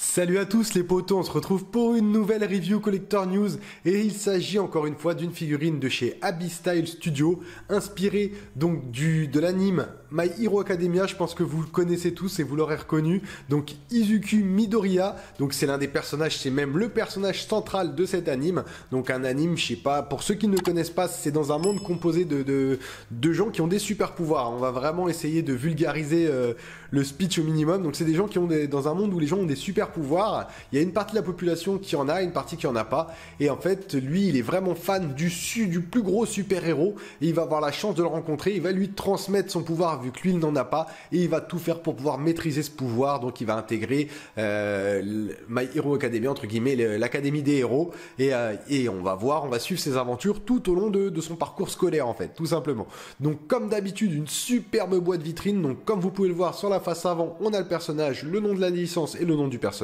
Salut à tous les potos, on se retrouve pour une nouvelle review Collector News et il s'agit encore une fois d'une figurine de chez Abyss Studio inspirée donc de l'anime My Hero Academia. Je pense que vous le connaissez tous et vous l'aurez reconnu. Donc Izuku Midoriya, donc c'est l'un des personnages, c'est même le personnage central de cet anime. Donc un anime, je sais pas, pour ceux qui ne le connaissent pas, c'est dans un monde composé de gens qui ont des super pouvoirs. On va vraiment essayer de vulgariser le speech au minimum. Donc c'est des gens qui ont dans un monde où les gens ont des super pouvoir. Il y a une partie de la population qui en a, une partie qui en a pas. Et en fait, lui, il est vraiment fan du plus gros super-héros. Et il va avoir la chance de le rencontrer. Il va lui transmettre son pouvoir vu que lui, il n'en a pas. Et il va tout faire pour pouvoir maîtriser ce pouvoir. Donc, il va intégrer My Hero Academia, entre guillemets, l'académie des héros. Et on va suivre ses aventures tout au long de son parcours scolaire, en fait, tout simplement. Donc, comme d'habitude, une superbe boîte vitrine. Donc, comme vous pouvez le voir sur la face avant, on a le personnage, le nom de la licence et le nom du personnage.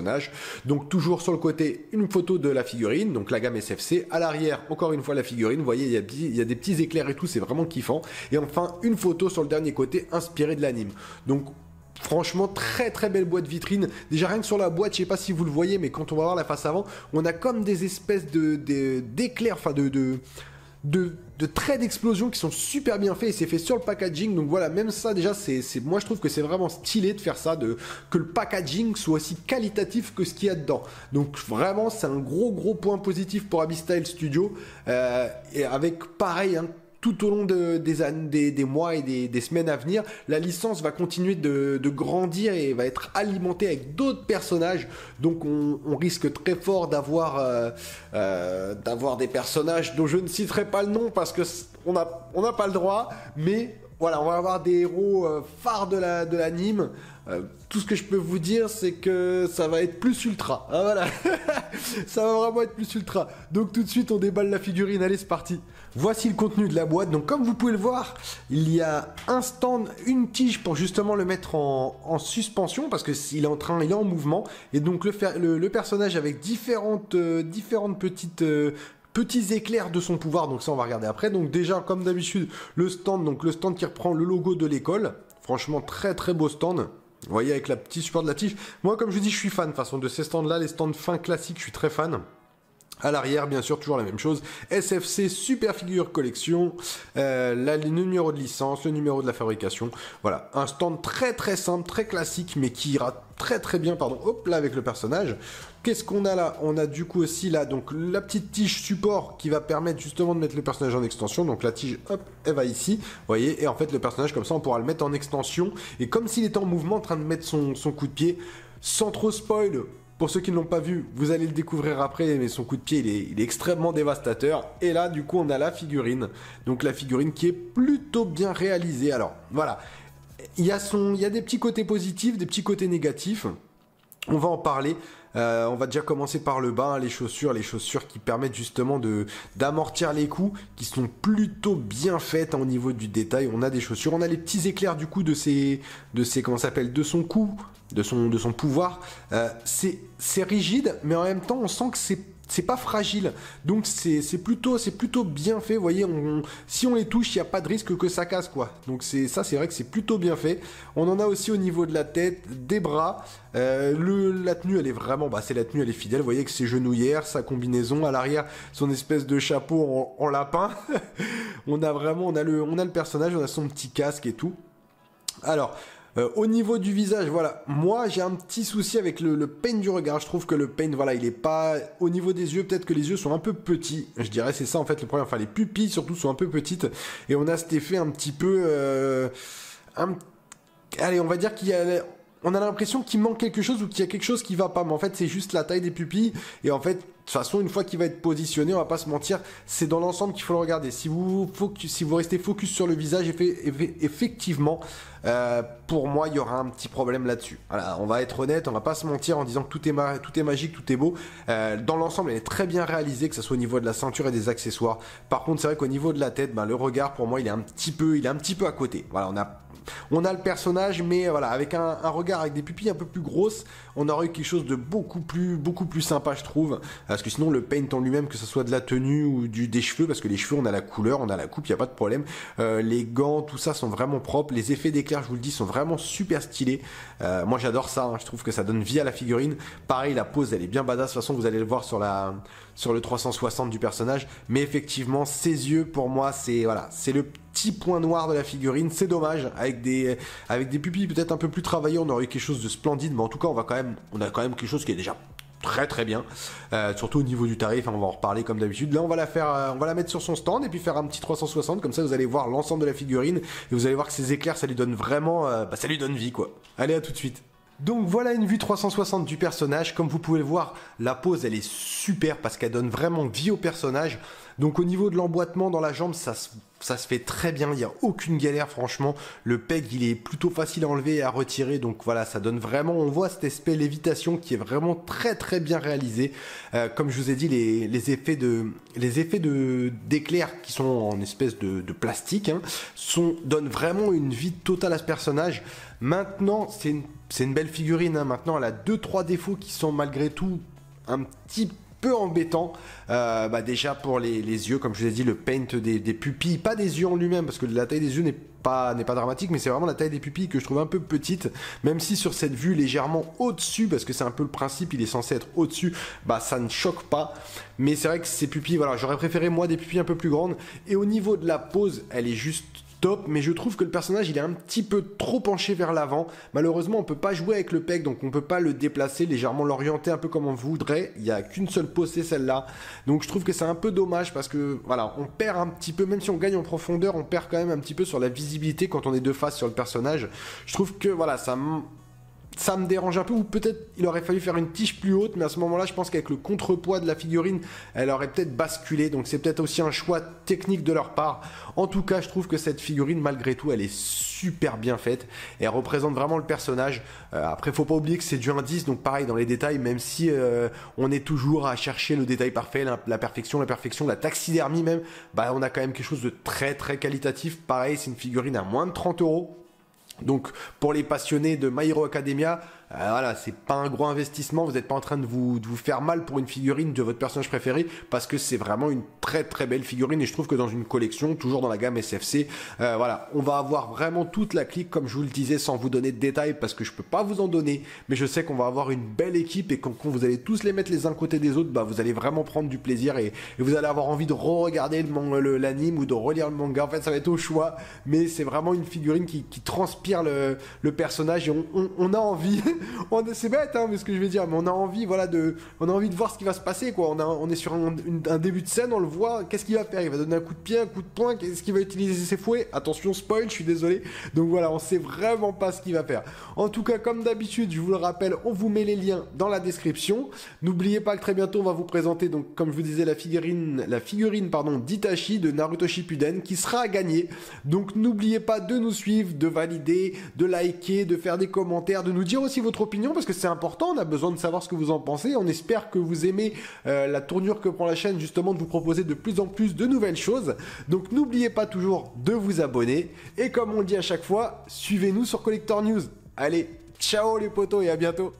Donc toujours sur le côté une photo de la figurine, donc la gamme SFC, à l'arrière encore une fois la figurine, vous voyez il y a des petits éclairs et tout, c'est vraiment kiffant, et enfin une photo sur le dernier côté inspirée de l'anime. Donc franchement, très très belle boîte vitrine. Déjà rien que sur la boîte, je sais pas si vous le voyez, mais quand on va voir la face avant, on a comme des espèces d'éclairs, enfin de traits d'explosion qui sont super bien faits et c'est fait sur le packaging. Donc voilà, même ça déjà, moi je trouve que c'est vraiment stylé de faire ça, que le packaging soit aussi qualitatif que ce qu'il y a dedans. Donc vraiment, c'est un gros point positif pour Abyss Studio, et avec pareil, hein, tout au long des mois et des semaines à venir, la licence va continuer de grandir et va être alimentée avec d'autres personnages. Donc on risque très fort d'avoir des personnages dont je ne citerai pas le nom parce que on n'a pas le droit, mais voilà, on va avoir des héros phares de l'anime. Tout ce que je peux vous dire, c'est que ça va être plus ultra. Ah, voilà. Ça va vraiment être plus ultra. Donc tout de suite, on déballe la figurine. Allez, c'est parti. Voici le contenu de la boîte. Donc comme vous pouvez le voir, il y a un stand, une tige pour justement le mettre en suspension parce que il est en mouvement. Et donc le personnage avec différentes petits éclairs de son pouvoir, donc ça on va regarder après. Donc déjà comme d'habitude le stand qui reprend le logo de l'école, franchement très très beau stand. Vous voyez avec la petite support de la tige. Moi comme je vous dis je suis fan de façon de ces stands là, les stands fins classiques je suis très fan. À l'arrière, bien sûr, toujours la même chose. SFC Super Figure Collection, le numéro de licence, le numéro de la fabrication. Voilà, un stand très très simple, très classique, mais qui ira très très bien, pardon, hop là avec le personnage. Qu'est-ce qu'on a là? On a du coup aussi là, donc la petite tige support qui va permettre justement de mettre le personnage en extension. Donc la tige, hop, elle va ici, vous voyez, et en fait le personnage comme ça, on pourra le mettre en extension. Et comme s'il était en mouvement, en train de mettre son coup de pied, sans trop spoil. Pour ceux qui ne l'ont pas vu, vous allez le découvrir après, mais son coup de pied, il est extrêmement dévastateur. Et là, du coup, on a la figurine. Donc la figurine qui est plutôt bien réalisée. Alors, voilà. Il y a des petits côtés positifs, des petits côtés négatifs. On va en parler. On va déjà commencer par le bas, hein, les chaussures qui permettent justement d'amortir les coups, qui sont plutôt bien faites, hein, au niveau du détail. On a des chaussures, on a les petits éclairs du coup de comment ça s'appelle, de son cou, de son pouvoir. C'est rigide, mais en même temps on sent que c'est pas fragile, donc c'est plutôt bien fait. Vous voyez, si on les touche, il n'y a pas de risque que ça casse, quoi. Donc c'est vrai que c'est plutôt bien fait. On en a aussi au niveau de la tête, des bras. La tenue, elle est vraiment, elle est fidèle. Vous voyez que ses genouillères, sa combinaison, à l'arrière, son espèce de chapeau en lapin. on a le personnage, on a son petit casque et tout. Alors, au niveau du visage, voilà, moi j'ai un petit souci avec le paint du regard. Je trouve que le paint, voilà, il est pas au niveau des yeux. Peut-être que les yeux sont un peu petits. Je dirais c'est ça en fait le problème. Enfin, les pupilles surtout sont un peu petites et on a cet effet un petit peu, allez, on va dire on a l'impression qu'il manque quelque chose ou qu'il y a quelque chose qui va pas, mais en fait c'est juste la taille des pupilles. Et en fait, de toute façon, une fois qu'il va être positionné, on va pas se mentir, c'est dans l'ensemble qu'il faut le regarder. Si vous restez focus sur le visage, effectivement, pour moi, il y aura un petit problème là-dessus. Voilà, on va être honnête, on va pas se mentir en disant que tout est magique, tout est beau. Dans l'ensemble, elle est très bien réalisée, que ce soit au niveau de la ceinture et des accessoires. Par contre, c'est vrai qu'au niveau de la tête, le regard, pour moi, il est un petit peu à côté. Voilà, on a le personnage, mais voilà, avec un regard avec des pupilles un peu plus grosses, on aurait eu quelque chose de beaucoup plus sympa, je trouve. Parce que sinon, le paint en lui-même, que ce soit de la tenue ou des cheveux, parce que les cheveux, on a la couleur, on a la coupe, il n'y a pas de problème. Les gants, tout ça sont vraiment propres. Les effets d'éclair, je vous le dis, sont vraiment super stylés. Moi, j'adore ça, hein. Je trouve que ça donne vie à la figurine. Pareil, la pose, elle est bien badass. De toute façon, vous allez le voir sur le 360 du personnage. Mais effectivement, ses yeux, pour moi, c'est le petit point noir de la figurine. C'est dommage. Avec des pupilles peut-être un peu plus travaillées, on aurait eu quelque chose de splendide. Mais en tout cas, on a quand même quelque chose qui est déjà très bien, surtout au niveau du tarif, hein, on va en reparler comme d'habitude. Là on va la mettre sur son stand et puis faire un petit 360, comme ça vous allez voir l'ensemble de la figurine et vous allez voir que ces éclairs, ça lui donne vraiment, ça lui donne vie quoi. Allez, à tout de suite. Donc voilà une vue 360 du personnage. Comme vous pouvez le voir, la pose elle est super parce qu'elle donne vraiment vie au personnage. Donc au niveau de l'emboîtement dans la jambe, ça se fait très bien, il n'y a aucune galère franchement. Le peg il est plutôt facile à enlever et à retirer, donc voilà, ça donne vraiment, on voit cet aspect lévitation qui est vraiment très bien réalisé. Comme je vous ai dit, les effets d'éclair qui sont en espèce de plastique, hein, donnent vraiment une vie totale à ce personnage. Maintenant, c'est une belle figurine, hein. Maintenant elle a 2-3 défauts qui sont malgré tout un petit peu embêtant. Déjà pour les yeux, comme je vous ai dit, le paint des pupilles, pas des yeux en lui-même, parce que la taille des yeux n'est pas dramatique, mais c'est vraiment la taille des pupilles que je trouve un peu petite, même si sur cette vue légèrement au-dessus, parce que c'est un peu le principe, il est censé être au-dessus, ça ne choque pas, mais c'est vrai que ces pupilles, voilà, j'aurais préféré moi des pupilles un peu plus grandes, et au niveau de la pose, elle est juste top, mais je trouve que le personnage il est un petit peu trop penché vers l'avant. Malheureusement on peut pas jouer avec le peg, donc on peut pas le déplacer, légèrement l'orienter un peu comme on voudrait. Il y a qu'une seule pose, c'est celle-là, donc je trouve que c'est un peu dommage parce que voilà, on perd un petit peu, même si on gagne en profondeur, on perd quand même un petit peu sur la visibilité quand on est de face sur le personnage. Je trouve que voilà, ça me dérange un peu, ou peut-être il aurait fallu faire une tige plus haute, mais à ce moment-là, je pense qu'avec le contrepoids de la figurine, elle aurait peut-être basculé, donc c'est peut-être aussi un choix technique de leur part. En tout cas, je trouve que cette figurine, malgré tout, elle est super bien faite, et elle représente vraiment le personnage. Après, faut pas oublier que c'est du indice, donc pareil, dans les détails, même si on est toujours à chercher le détail parfait, la perfection, la taxidermie même, on a quand même quelque chose de très qualitatif. Pareil, c'est une figurine à moins de 30 €. Donc pour les passionnés de My Hero Academia, voilà, c'est pas un gros investissement, vous n'êtes pas en train de vous faire mal pour une figurine de votre personnage préféré, parce que c'est vraiment une très belle figurine, et je trouve que dans une collection, toujours dans la gamme SFC, voilà, on va avoir vraiment toute la clique, comme je vous le disais, sans vous donner de détails, parce que je peux pas vous en donner, mais je sais qu'on va avoir une belle équipe, et quand vous allez tous les mettre les uns côté des autres, vous allez vraiment prendre du plaisir, et vous allez avoir envie de re-regarder l'anime ou de relire le manga. En fait, ça va être au choix, mais c'est vraiment une figurine qui transpire le personnage, et on a envie c'est bête, hein, mais ce que je vais dire, mais on a envie, voilà, on a envie de voir ce qui va se passer, quoi. On est sur un début de scène, on le voit, qu'est-ce qu'il va faire? Il va donner un coup de pied, un coup de poing, qu'est-ce qu'il va utiliser ses fouets? Attention, spoil, je suis désolé. Donc voilà, on sait vraiment pas ce qu'il va faire. En tout cas, comme d'habitude, je vous le rappelle, on vous met les liens dans la description. N'oubliez pas que très bientôt, on va vous présenter, donc, comme je vous disais, la figurine, d'Itachi de Naruto Shippuden, qui sera à gagner. Donc n'oubliez pas de nous suivre, de valider, de liker, de faire des commentaires, de nous dire aussi votre opinion, parce que c'est important, on a besoin de savoir ce que vous en pensez. On espère que vous aimez la tournure que prend la chaîne, justement, de vous proposer de plus en plus de nouvelles choses. Donc n'oubliez pas toujours de vous abonner, et comme on le dit à chaque fois, suivez-nous sur Collector News. Allez, ciao les potos et à bientôt.